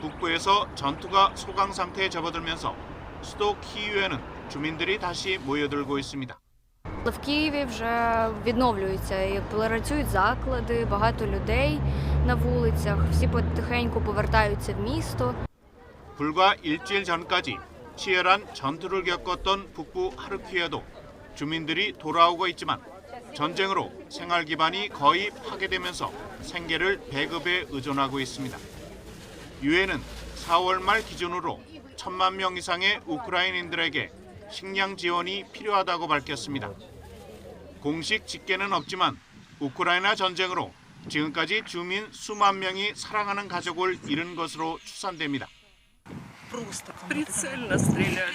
북부에서 전투가 소강 상태에 접어들면서 수도 키이우에는 주민들이 다시 모여들고 있습니다. В Києві вже відновлюються і працюють заклади, багато людей на вулицях, всі потихеньку повертаються в місто. 불과 일주일 전까지 치열한 전투를 겪었던 북부 하르키우에도 주민들이 돌아오고 있지만 전쟁으로 생활 기반이 거의 파괴되면서 생계를 배급에 의존하고 있습니다. 유엔은 4월 말 기준으로 1,000만 명 이상의 우크라이나인들에게 식량 지원이 필요하다고 밝혔습니다. 공식 집계는 없지만 우크라이나 전쟁으로 지금까지 주민 수만 명이 사랑하는 가족을 잃은 것으로 추산됩니다. Прицельно стреляли.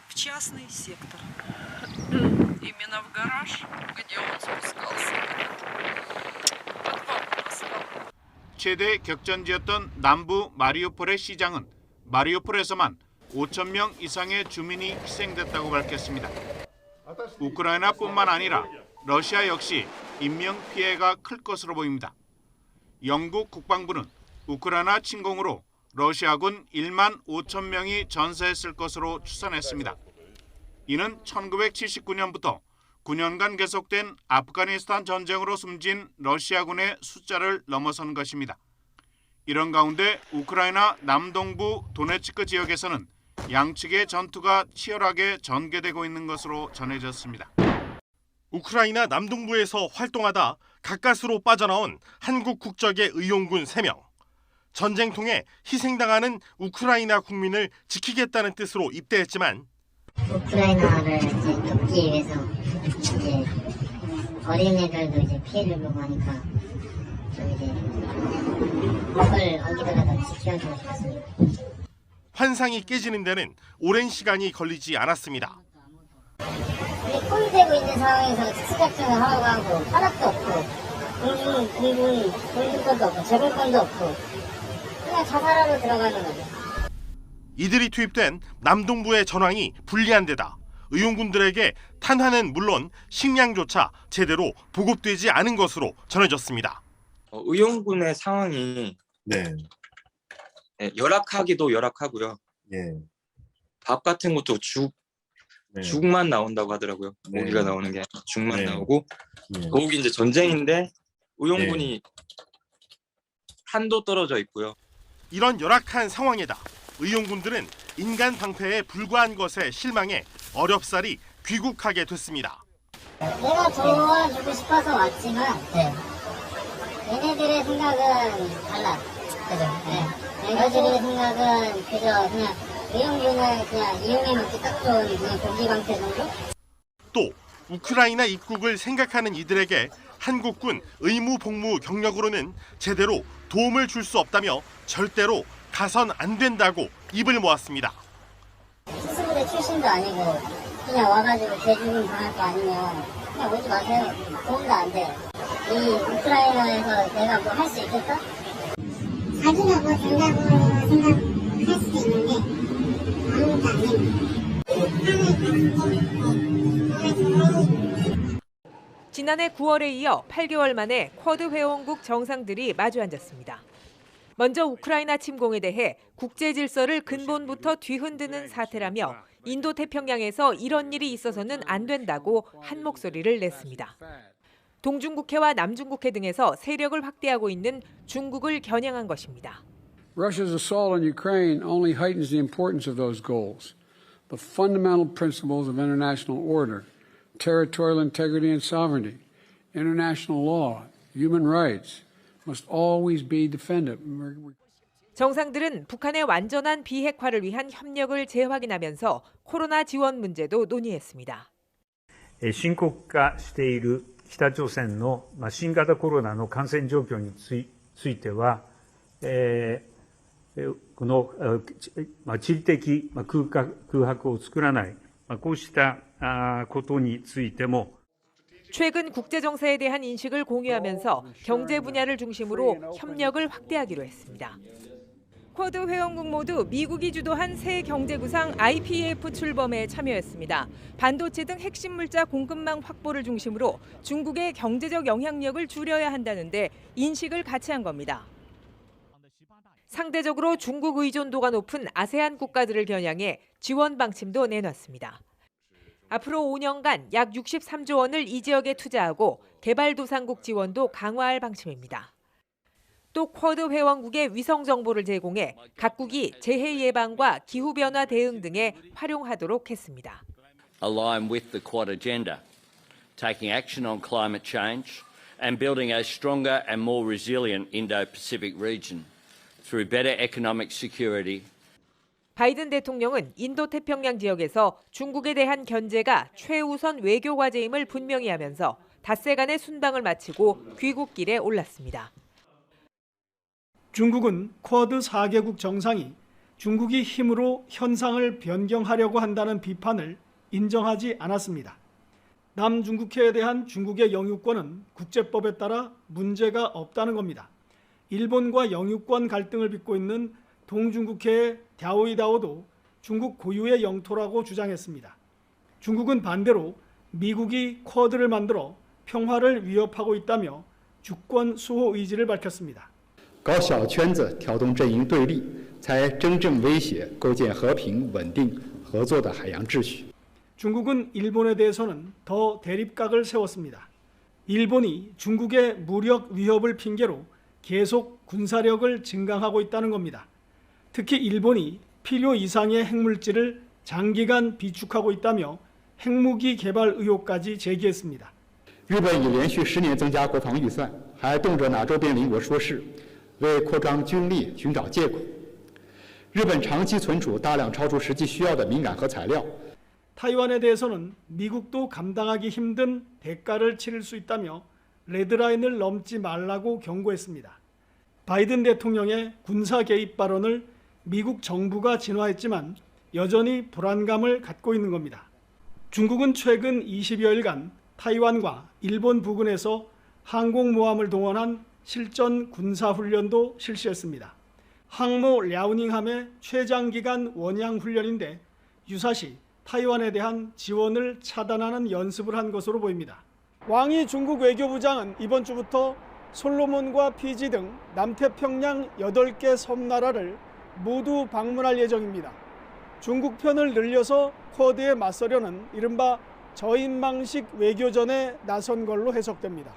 В частный сектор. Именно в гараж, где он спускался. Подвал поставил. 최대 격전지였던 남부 마리우폴의 시장은 마리우폴에서만 5천 명 이상의 주민이 희생됐다고 밝혔습니다. 우크라이나뿐만 아니라 러시아 역시 인명 피해가 클 것으로 보입니다. 영국 국방부는 우크라이나 침공으로 러시아군 1만 5천 명이 전사했을 것으로 추산했습니다. 이는 1979년부터 9년간 계속된 아프가니스탄 전쟁으로 숨진 러시아군의 숫자를 넘어선 것입니다. 이런 가운데 우크라이나 남동부 도네츠크 지역에서는 양측의 전투가 치열하게 전개되고 있는 것으로 전해졌습니다. 우크라이나 남동부에서 활동하다 가까스로 빠져나온 한국 국적의 의용군 3명. 전쟁통에 희생당하는 우크라이나 국민을 지키겠다는 뜻으로 입대했지만 우크라이나를 이제 돕기 위해서 이제 어린애들도 이제 피해를 보고 하니까 좀 이제 목을 어디다가 지켜주고 싶었습니다. 환상이 깨지는 데는 오랜 시간이 걸리지 않았습니다. 우리 포위되고 있는 상황에서 특수작전을 하라고 하고 화락도 없고 공군권도 없고 제공권도 없고 그냥 자살하러 들어가는 거죠. 이들이 투입된 남동부의 전황이 불리한 데다 의용군들에게 탄환은 물론 식량조차 제대로 보급되지 않은 것으로 전해졌습니다. 의용군의 상황이 열악하기도 열악하고요. 밥 같은 것도 죽만 나온다고 하더라고요. 고기가 나오는 게 아니라 죽만 나오고 더욱이 이제 전쟁인데 의용군이 한도 떨어져 있고요. 이런 열악한 상황에다 의용군들은 인간 방패에 불과한 것에 실망해 어렵사리 귀국하게 됐습니다. 내가 도와주고 싶어서 왔지만 얘네들의 생각은 달라. 그죠? 얘네들의 생각은 그저 그냥 의용군을 그냥 이용해 먹기 딱 좋은 그냥 고기 방패 정도? 또 우크라이나 입국을 생각하는 이들에게 한국군 의무 복무 경력으로는 제대로 도움을 줄 수 없다며 절대로 가선 안 된다고 입을 모았습니다. 특수부대 출신도 아니고 그냥 와가지고 대죽음 당할 거 아니면 그냥 오지 마세요. 도움도 안 돼요. 이 우크라이나에서 내가 뭐 할 수 있겠다? 자기가 뭐 된다고 생각할 수도 있는데 아무것도 안 해요. 지난해 9월에 이어 8개월 만에 쿼드 회원국 정상들이 마주 앉았습니다. 먼저 우크라이나 침공에 대해 국제 질서를 근본부터 뒤흔드는 사태라며 인도태평양에서 이런 일이 있어서는 안 된다고 한 목소리를 냈습니다. 동중국해와 남중국해 등에서 세력을 확대하고 있는 중국을 겨냥한 것입니다. Russia's assault on Ukraine only heightens the importance of those goals. The fundamental principles of international order, territorial integrity and sovereignty, international law, human rights must always be defended. 정상들은 북한의 완전한 비핵화를 위한 협력을 재확인하면서 코로나 지원 문제도 논의했습니다. 深刻化している北朝鮮の新型コロナの感染状況については、この地理的空白を作らない、こうしたことについても 최근 국제 정세에 대한 인식을 공유하면서 경제 분야를 중심으로 협력을 확대하기로 했습니다. 쿼드 회원국 모두 미국이 주도한 새 경제구상 IPEF 출범에 참여했습니다. 반도체 등 핵심 물자 공급망 확보를 중심으로 중국의 경제적 영향력을 줄여야 한다는데 인식을 같이 한 겁니다. 상대적으로 중국 의존도가 높은 아세안 국가들을 겨냥해 지원 방침도 내놨습니다. 앞으로 5년간 약 63조 원을 이 지역에 투자하고 개발도상국 지원도 강화할 방침입니다. 또 쿼드 회원국의 위성 정보를 제공해 각국이 재해 예방과 기후변화 대응 등에 활용하도록 했습니다. Align with the Quad agenda, taking action on climate change and building a stronger and more resilient Indo-Pacific region through better economic security. 바이든 대통령은 인도태평양 지역에서 중국에 대한 견제가 최우선 외교 과제임을 분명히 하면서 닷새 간의 순방을 마치고 귀국길에 올랐습니다. 중국은 쿼드 4개국 정상이 중국이 힘으로 현상을 변경하려고 한다는 비판을 인정하지 않았습니다. 남중국해에 대한 중국의 영유권은 국제법에 따라 문제가 없다는 겁니다. 일본과 영유권 갈등을 빚고 있는 동중국해의 랴오이다오도 중국 고유의 영토라고 주장했습니다. 중국은 반대로 미국이 쿼드를 만들어 평화를 위협하고 있다며 주권 수호 의지를 밝혔습니다. 搞小圈子挑动阵营对立，才真正威胁构建和平、稳定、合作的海洋秩序。 중국은 일본에 대해서는 더 대립각을 세웠습니다. 일본이 중국의 무력 위협을 핑계로 계속 군사력을 증강하고 있다는 겁니다. 특히 일본이 필요 이상의 핵물질을 장기간 비축하고 있다며 핵무기 개발 의혹까지 제기했습니다. 日本已连续10年增加国防预算，还动辄拿周边邻国说事，为扩张军力寻找借口。日本长期存储大量超出实际需要的敏感核材料。 타이완에 대해서는 미국도 감당하기 힘든 대가를 치를 수 있다며 레드라인을 넘지 말라고 경고했습니다. 바이든 대통령의 군사 개입 발언을 미국 정부가 진화했지만 여전히 불안감을 갖고 있는 겁니다. 중국은 최근 20여일간 타이완과 일본 부근에서 항공모함을 동원한 실전 군사훈련도 실시했습니다. 항모 랴오닝함의 최장기간 원양훈련인데 유사시 타이완에 대한 지원을 차단하는 연습을 한 것으로 보입니다. 왕이 중국 외교부장은 이번 주부터 솔로몬과 피지 등 남태평양 8개 섬나라를 모두 방문할 예정입니다. 중국 편을 늘려서 쿼드에 맞서려는 이른바 저인망식 외교전에 나선 걸로 해석됩니다.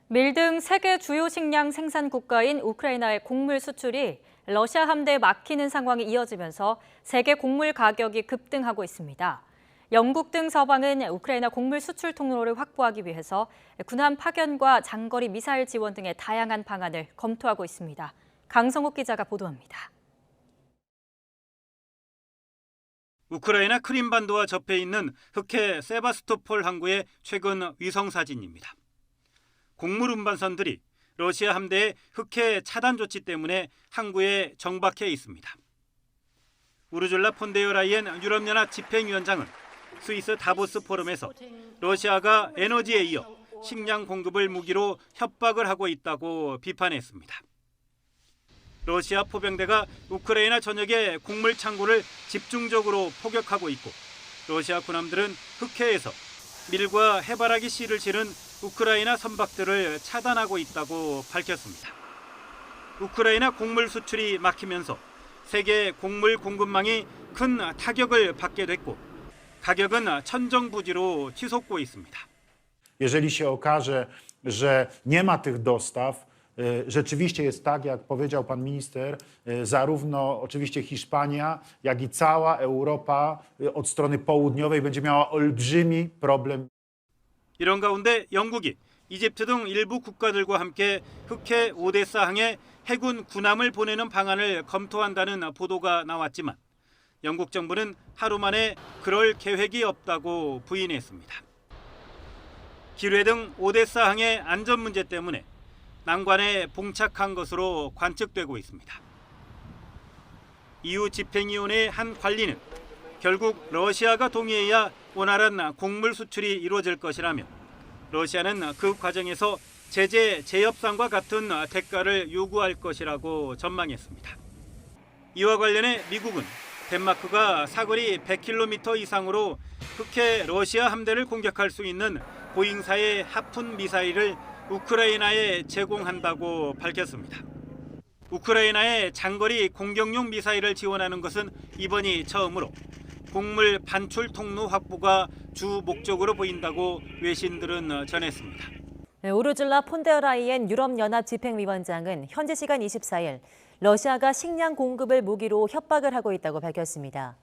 밀 등 세계 주요 식량 생산 국가인 우크라이나의 곡물 수출이 러시아 함대에 막히는 상황이 이어지면서 세계 곡물 가격이 급등하고 있습니다. 영국 등 서방은 우크라이나 곡물 수출 통로를 확보하기 위해서 군함 파견과 장거리 미사일 지원 등의 다양한 방안을 검토하고 있습니다. 강성욱 기자가 보도합니다. 우크라이나 크림반도와 접해 있는 흑해 세바스토폴 항구의 최근 위성 사진입니다. 곡물 운반선들이 러시아 함대의 흑해 차단 조치 때문에 항구에 정박해 있습니다. 우르줄라 폰데어 라이엔 유럽연합 집행위원장은 스위스 다보스 포럼에서 러시아가 에너지에 이어 식량 공급을 무기로 협박을 하고 있다고 비판했습니다. 러시아 포병대가 우크라이나 전역의 곡물 창고를 집중적으로 포격하고 있고 러시아 군함들은 흑해에서 밀과 해바라기 씨를 실은 우크라이나 선박들을 차단하고 있다고 밝혔습니다. 우크라이나 곡물 수출이 막히면서 세계 곡물 공급망이 큰 타격을 받게 됐고 가격은 천정부지로 치솟고 있습니다. Jeżeli się okaże, że nie ma tych dostaw, rzeczywiście jest tak, jak powiedział pan minister, zarówno oczywiście Hiszpania, jak i cała Europa od strony południowej będzie miała olbrzymi problem. 이런 가운데 영국이 이집트 등 일부 국가들과 함께 흑해 오데사항에 해군 군함을 보내는 방안을 검토한다는 보도가 나왔지만 영국 정부는 하루 만에 그럴 계획이 없다고 부인했습니다. 기뢰 등 오데사항의 안전 문제 때문에 난관에 봉착한 것으로 관측되고 있습니다. EU 집행위원회의 한 관리는 결국 러시아가 동의해야 원활한 곡물 수출이 이루어질 것이라며 러시아는 그 과정에서 제재 재협상과 같은 대가를 요구할 것이라고 전망했습니다. 이와 관련해 미국은 덴마크가 사거리 100km 이상으로 흑해 러시아 함대를 공격할 수 있는 보잉사의 하푼 미사일을 우크라이나에 제공한다고 밝혔습니다. 우크라이나에 장거리 공격용 미사일을 지원하는 것은 이번이 처음으로 곡물 반출 통로 확보가 주 목적으로 보인다고 외신들은 전했습니다. 우르줄라 폰데어라이엔 유럽연합 집행위원장은 현지 시간 24일 러시아가 식량 공급을 무기로 협박을 하고 있다고 밝혔습니다.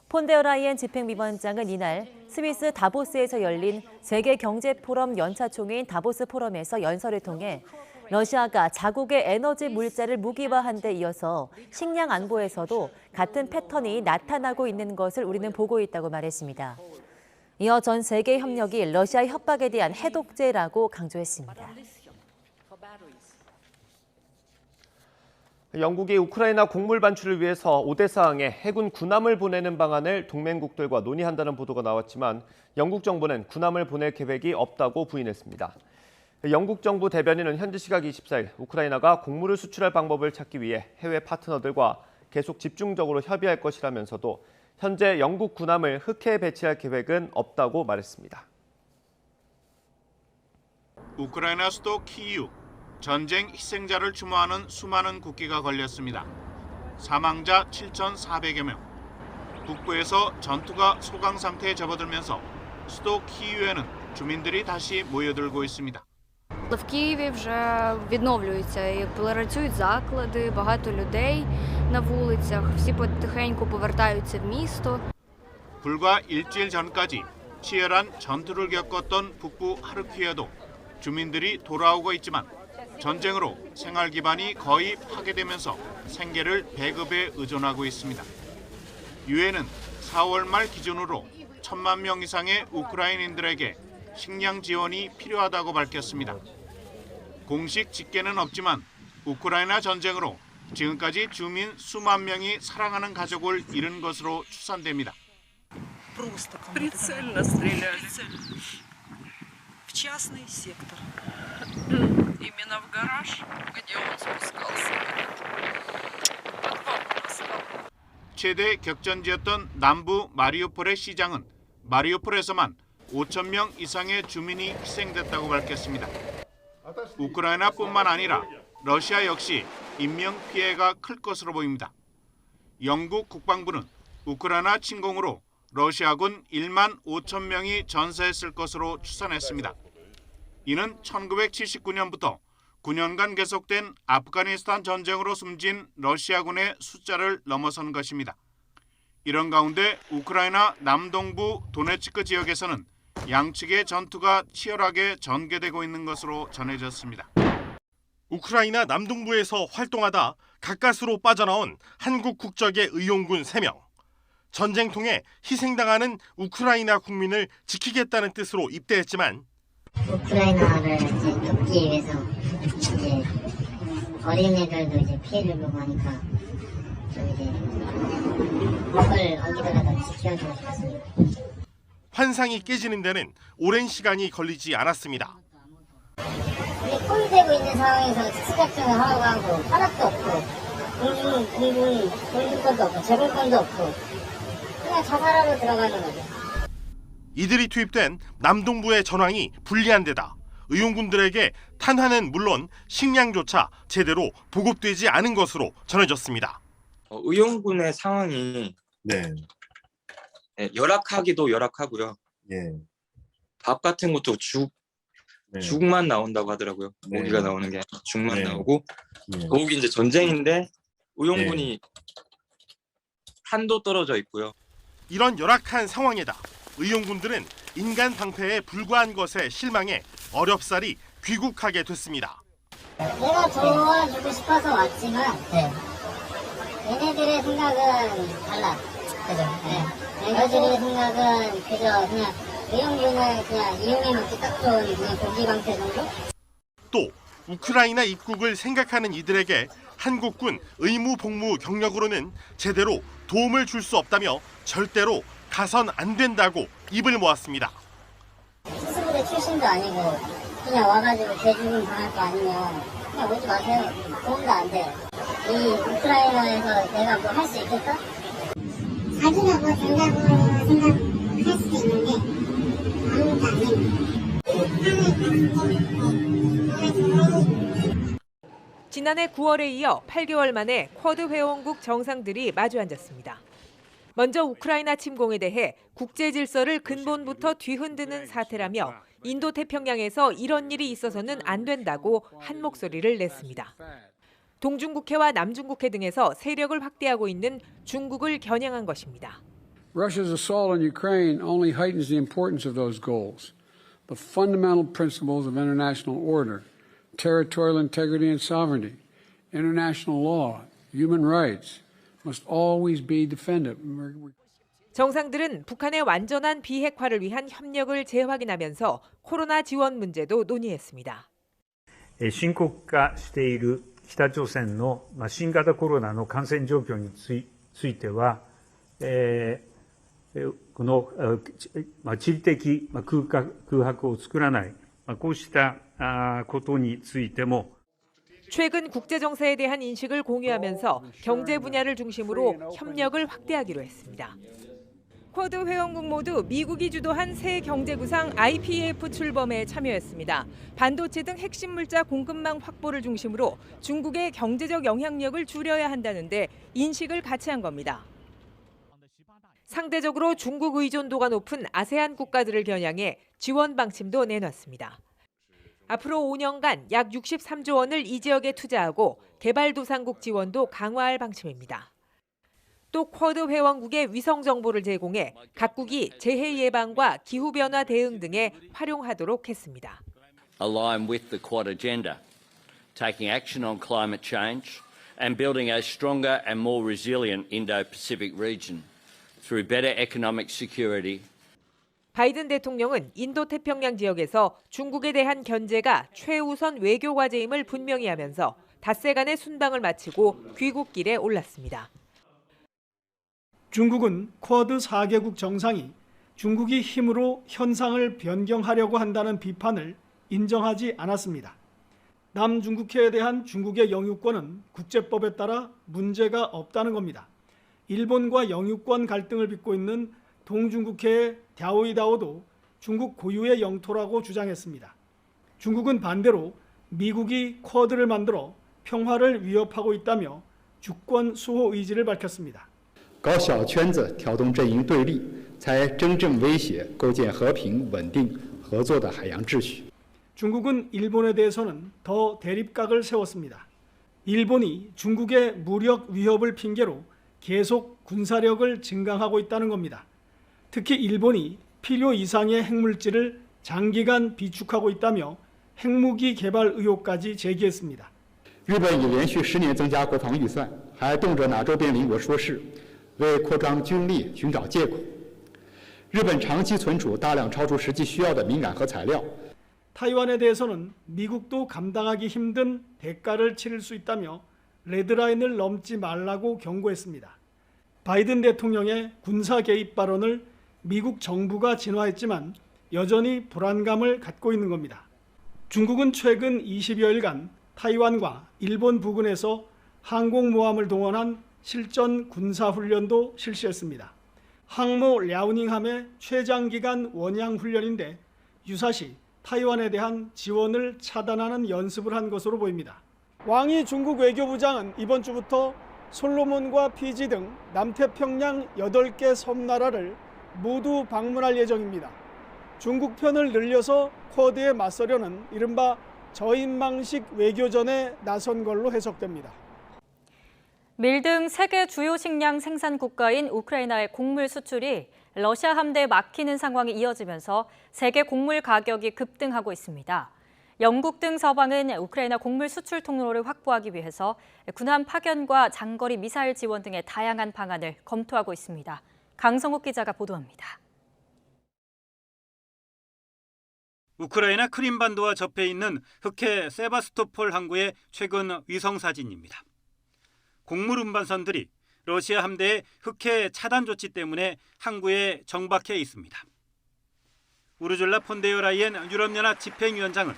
폰데어라이엔 집행위원장은 이날 스위스 다보스에서 열린 세계경제포럼 연차총회인 다보스 포럼에서 연설을 통해 러시아가 자국의 에너지 물자를 무기화한 데 이어서 식량 안보에서도 같은 패턴이 나타나고 있는 것을 우리는 보고 있다고 말했습니다. 이어 전 세계 협력이 러시아 협박에 대한 해독제라고 강조했습니다. 영국이 우크라이나 곡물 반출을 위해서 오데사항에 해군 군함을 보내는 방안을 동맹국들과 논의한다는 보도가 나왔지만 영국 정부는 군함을 보낼 계획이 없다고 부인했습니다. 영국 정부 대변인은 현지 시각 24일 우크라이나가 곡물을 수출할 방법을 찾기 위해 해외 파트너들과 계속 집중적으로 협의할 것이라면서도 현재 영국 군함을 흑해에 배치할 계획은 없다고 말했습니다. 우크라이나 수도 키이우. 전쟁 희생자를 추모하는 수많은 국기가 걸렸습니다. 사망자 7,400여 명. 북부에서 전투가 소강 상태에 접어들면서 수도 키이우에는 주민들이 다시 모여들고 있습니다. В Києві вже відновлюються і працюють заклади, багато людей на вулицях, всі потихеньку повертаються в місто. 불과 일주일 전까지 치열한 전투를 겪었던 북부 하르키우에도 주민들이 돌아오고 있지만 전쟁으로 생활 기반이 거의 파괴되면서 생계를 배급에 의존하고 있습니다. 유엔은 4월 말 기준으로 1,000만 명 이상의 우크라이나인들에게 식량 지원이 필요하다고 밝혔습니다. 공식 집계는 없지만 우크라이나 전쟁으로 지금까지 주민 수만 명이 사랑하는 가족을 잃은 것으로 추산됩니다. Прицельно стреляли в частный сектор. Именно в гараж, где он спускался. Подвал таскал. 최대 격전지였던 남부 마리우폴의 시장은 마리우폴에서만 5천 명 이상의 주민이 희생됐다고 밝혔습니다. 우크라이나뿐만 아니라 러시아 역시 인명 피해가 클 것으로 보입니다. 영국 국방부는 우크라이나 침공으로 러시아군 1만 5천 명이 전사했을 것으로 추산했습니다. 이는 1979년부터 9년간 계속된 아프가니스탄 전쟁으로 숨진 러시아군의 숫자를 넘어선 것입니다. 이런 가운데 우크라이나 남동부 도네츠크 지역에서는 양측의 전투가 치열하게 전개되고 있는 것으로 전해졌습니다. 우크라이나 남동부에서 활동하다 가까스로 빠져나온 한국 국적의 의용군 3명. 전쟁통에 희생당하는 우크라이나 국민을 지키겠다는 뜻으로 입대했지만 우크라이나를 이제 돕기 위해서 이제 어린애들도 이제 피해를 보고 하니까 좀 이제 목을 어디다가 지켜주고 싶었습니다. 환상이 깨지는 데는 오랜 시간이 걸리지 않았습니다. 우리 콜이 되고 있는 상황에서 특수작전을 하라고 하고 하나도 없고 공군권도 없고 제공권도 없고 그냥 자살하러 들어가는 거죠. 이들이 투입된 남동부의 전황이 불리한 데다 의용군들에게 탄환은 물론 식량조차 제대로 보급되지 않은 것으로 전해졌습니다. 의용군의 상황이 열악하기도 열악하고요. 밥 같은 것도 죽만 나온다고 하더라고요. 고기가 나오는 게 죽만 나오고 더욱이 이제 전쟁인데 의용군이 한도 떨어져 있고요. 이런 열악한 상황에다 의용군들은 인간 방패에 불과한 것에 실망해 어렵사리 귀국하게 됐습니다. 내가 도와주고 싶어서 왔지만 얘네들의 생각은 달라. 그죠? 얘네들의 생각은 그저 그냥 의용군을 그냥 이용해 먹기 딱 좋은 그냥 고기 방패 정도? 또 우크라이나 입국을 생각하는 이들에게 한국군 의무 복무 경력으로는 제대로 도움을 줄 수 없다며 절대로 가선 안 된다고 입을 모았습니다. 특수부대 출신도 아니고 그냥 와가지고 대죽음 당할 거 아니면 그냥 오지 마세요. 도움도 안 돼요. 이 우크라이나에서 내가 뭐 할 수 있겠다? 자기가 뭐 된다고 생각할 수도 있는데 아무것도 안 해요. 지난해 9월에 이어 8개월 만에 쿼드 회원국 정상들이 마주 앉았습니다. 먼저 우크라이나 침공에 대해 국제 질서를 근본부터 뒤흔드는 사태라며 인도태평양에서 이런 일이 있어서는 안 된다고 한 목소리를 냈습니다. 동중국해와 남중국해 등에서 세력을 확대하고 있는 중국을 겨냥한 것입니다. Russia's assault on Ukraine only heightens the importance of those goals. The fundamental principles of international order, territorial integrity and sovereignty, international law, human rights must always be defended. 정상들은 북한의 완전한 비핵화를 위한 협력을 재확인하면서 코로나 지원 문제도 논의했습니다. 深刻化している北朝鮮の新型コロナの感染状況については、この地理的空白を作らない、こうしたことについても 최근 국제 정세에 대한 인식을 공유하면서 경제 분야를 중심으로 협력을 확대하기로 했습니다. 쿼드 회원국 모두 미국이 주도한 새 경제구상 IPEF 출범에 참여했습니다. 반도체 등 핵심 물자 공급망 확보를 중심으로 중국의 경제적 영향력을 줄여야 한다는데 인식을 같이 한 겁니다. 상대적으로 중국 의존도가 높은 아세안 국가들을 겨냥해 지원 방침도 내놨습니다. 앞으로 5년간 약 63조 원을 이 지역에 투자하고 개발도상국 지원도 강화할 방침입니다. 또 쿼드 회원국의 위성 정보를 제공해 각국이 재해 예방과 기후변화 대응 등에 활용하도록 했습니다. Align with the Quad agenda, taking action on climate change and building a stronger and more resilient Indo-Pacific region through better economic security. 바이든 대통령은 인도태평양 지역에서 중국에 대한 견제가 최우선 외교 과제임을 분명히 하면서 닷새간의 순방을 마치고 귀국길에 올랐습니다. 중국은 쿼드 4개국 정상이 중국이 힘으로 현상을 변경하려고 한다는 비판을 인정하지 않았습니다. 남중국해에 대한 중국의 영유권은 국제법에 따라 문제가 없다는 겁니다. 일본과 영유권 갈등을 빚고 있는 동중국해의 랴오이다오도 중국 고유의 영토라고 주장했습니다. 중국은 반대로 미국이 쿼드를 만들어 평화를 위협하고 있다며 주권 수호 의지를 밝혔습니다. 搞小圈子挑动阵营对立，才真正威胁构建和平、稳定、合作的海洋秩序。 중국은 일본에 대해서는 더 대립각을 세웠습니다. 일본이 중국의 무력 위협을 핑계로 계속 군사력을 증강하고 있다는 겁니다. 특히 일본이 필요 이상의 핵물질을 장기간 비축하고 있다며 핵무기 개발 의혹까지 제기했습니다. 日本已连续10年增加国防预算，还动辄拿周边邻国说事，为扩张军力寻找借口。日本长期存储大量超出实际需要的敏感核材料。 타이완에 대해서는 미국도 감당하기 힘든 대가를 치를 수 있다며 레드라인을 넘지 말라고 경고했습니다. 바이든 대통령의 군사 개입 발언을 미국 정부가 진화했지만 여전히 불안감을 갖고 있는 겁니다. 중국은 최근 20여일간 타이완과 일본 부근에서 항공모함을 동원한 실전 군사훈련도 실시했습니다. 항모 랴오닝함의 최장기간 원양훈련인데 유사시 타이완에 대한 지원을 차단하는 연습을 한 것으로 보입니다. 왕이 중국 외교부장은 이번 주부터 솔로몬과 피지 등 남태평양 8개 섬나라를 모두 방문할 예정입니다. 중국 편을 늘려서 쿼드에 맞서려는 이른바 저인망식 외교전에 나선 걸로 해석됩니다. 밀 등 세계 주요 식량 생산 국가인 우크라이나의 곡물 수출이 러시아 함대에 막히는 상황이 이어지면서 세계 곡물 가격이 급등하고 있습니다. 영국 등 서방은 우크라이나 곡물 수출 통로를 확보하기 위해서 군함 파견과 장거리 미사일 지원 등의 다양한 방안을 검토하고 있습니다. 강성욱 기자가 보도합니다. 우크라이나 크림반도와 접해 있는 흑해 세바스토폴 항구의 최근 위성 사진입니다. 곡물 운반선들이 러시아 함대의 흑해 차단 조치 때문에 항구에 정박해 있습니다. 우르줄라 폰데어 라이엔 유럽연합 집행위원장은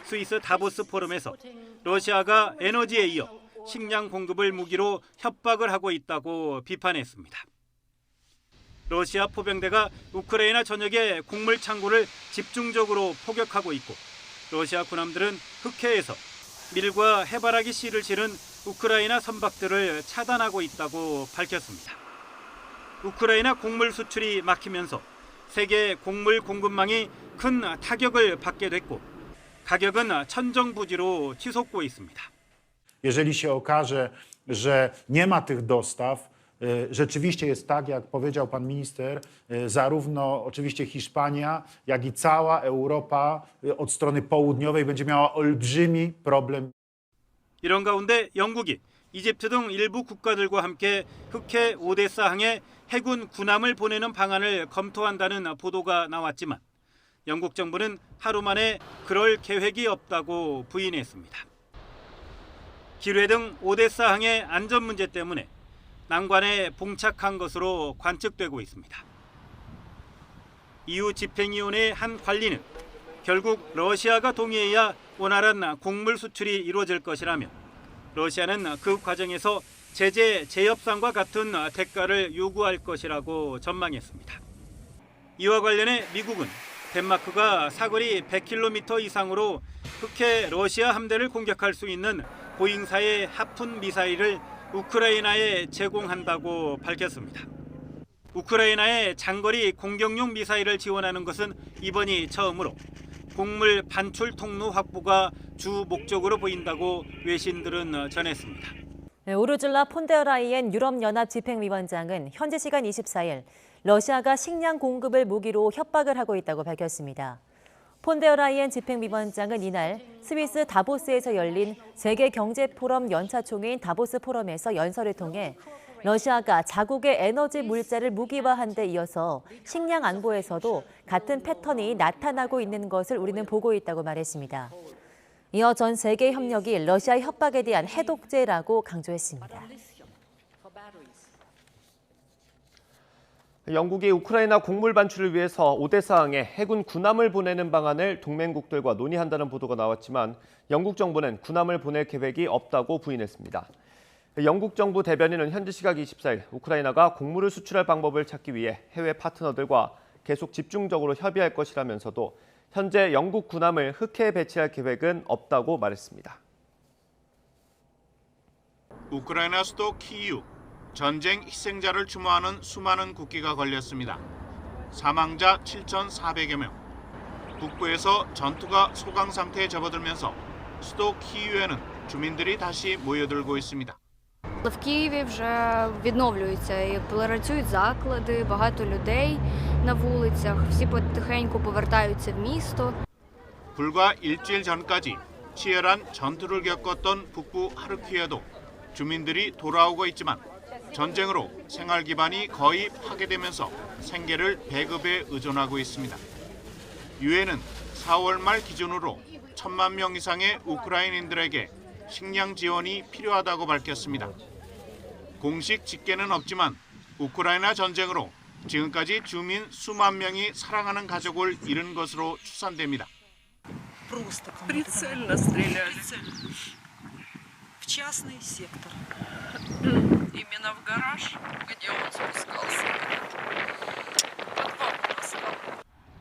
스위스 다보스 포럼에서 러시아가 에너지에 이어 식량 공급을 무기로 협박을 하고 있다고 비판했습니다. 러시아 포병대가 우크라이나 전역의 곡물 창고를 집중적으로 포격하고 있고 러시아 군함들은 흑해에서 밀과 해바라기 씨를 실은 우크라이나 선박들을 차단하고 있다고 밝혔습니다. 우크라이나 곡물 수출이 막히면서 세계 곡물 공급망이 큰 타격을 받게 됐고 가격은 천정부지로 치솟고 있습니다. Jeżeli się okaże, że nie ma tych dostaw, rzeczywiście jest tak, jak powiedział pan minister, zarówno oczywiście Hiszpania, jak i cała Europa od strony południowej będzie miała olbrzymi problem. 이런 가운데 영국이 이집트 등 일부 국가들과 함께 흑해 오데사항에 해군 군함을 보내는 방안을 검토한다는 보도가 나왔지만 영국 정부는 하루 만에 그럴 계획이 없다고 부인했습니다. 기뢰 등 오데사항의 안전 문제 때문에 난관에 봉착한 것으로 관측되고 있습니다. EU 집행위원회 한 관리는 결국 러시아가 동의해야 원활한 곡물 수출이 이루어질 것이라며 러시아는 그 과정에서 제재 재협상과 같은 대가를 요구할 것이라고 전망했습니다. 이와 관련해 미국은 덴마크가 사거리 100km 이상으로 흑해 러시아 함대를 공격할 수 있는 보잉사의 하푼 미사일을 우크라이나에 제공한다고 밝혔습니다. 우크라이나의 장거리 공격용 미사일을 지원하는 것은 이번이 처음으로 곡물 반출 통로 확보가 주 목적으로 보인다고 외신들은 전했습니다. 우르줄라 폰데어라이엔 유럽연합 집행위원장은 현지 시간 24일 러시아가 식량 공급을 무기로 협박을 하고 있다고 밝혔습니다. 폰데어라이엔 집행위원장은 이날 스위스 다보스에서 열린 세계경제포럼 연차총회인 다보스 포럼에서 연설을 통해 러시아가 자국의 에너지 물자를 무기화한 데 이어서 식량 안보에서도 같은 패턴이 나타나고 있는 것을 우리는 보고 있다고 말했습니다. 이어 전 세계 협력이 러시아 협박에 대한 해독제라고 강조했습니다. 영국이 우크라이나 곡물 반출을 위해서 오데사항에 해군 군함을 보내는 방안을 동맹국들과 논의한다는 보도가 나왔지만 영국 정부는 군함을 보낼 계획이 없다고 부인했습니다. 영국 정부 대변인은 현지 시각 24일 우크라이나가 곡물을 수출할 방법을 찾기 위해 해외 파트너들과 계속 집중적으로 협의할 것이라면서도 현재 영국 군함을 흑해에 배치할 계획은 없다고 말했습니다. 우크라이나 수도 키이우. 전쟁 희생자를 추모하는 수많은 국기가 걸렸습니다. 사망자 7,400여 명. 북부에서 전투가 소강 상태에 접어들면서 수도 키이우에는 주민들이 다시 모여들고 있습니다. В Києві вже відновлюються і працюють заклади, багато людей на вулицях, всі потихеньку повертаються в місто. 불과 일주일 전까지 치열한 전투를 겪었던 북부 하르키우에도 주민들이 돌아오고 있지만 전쟁으로 생활 기반이 거의 파괴되면서 생계를 배급에 의존하고 있습니다. 유엔은 4월 말 기준으로 1,000만 명 이상의 우크라이나인들에게 식량 지원이 필요하다고 밝혔습니다. 공식 집계는 없지만 우크라이나 전쟁으로 지금까지 주민 수만 명이 사랑하는 가족을 잃은 것으로 추산됩니다. Прицельно стреляли. В частный сектор. Именно в гараж, где он спускался.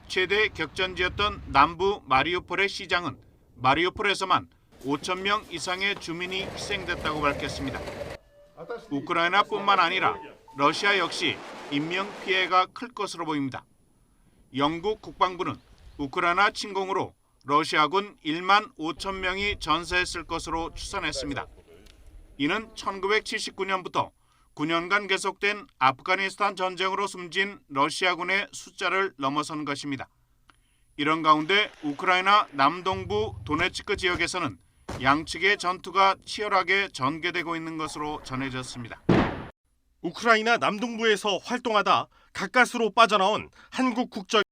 최대 격전지였던 남부 마리우폴의 시장은 마리우폴에서만 5천 명 이상의 주민이 희생됐다고 밝혔습니다. 우크라이나뿐만 아니라 러시아 역시 인명 피해가 클 것으로 보입니다. 영국 국방부는 우크라이나 침공으로 러시아군 1만 5천 명이 전사했을 것으로 추산했습니다. 이는 1979년부터 9년간 계속된 아프가니스탄 전쟁으로 숨진 러시아군의 숫자를 넘어선 것입니다. 이런 가운데 우크라이나 남동부 도네츠크 지역에서는 양측의 전투가 치열하게 전개되고 있는 것으로 전해졌습니다. 우크라이나 남동부에서 활동하다 가까스로 빠져나온 한국 국적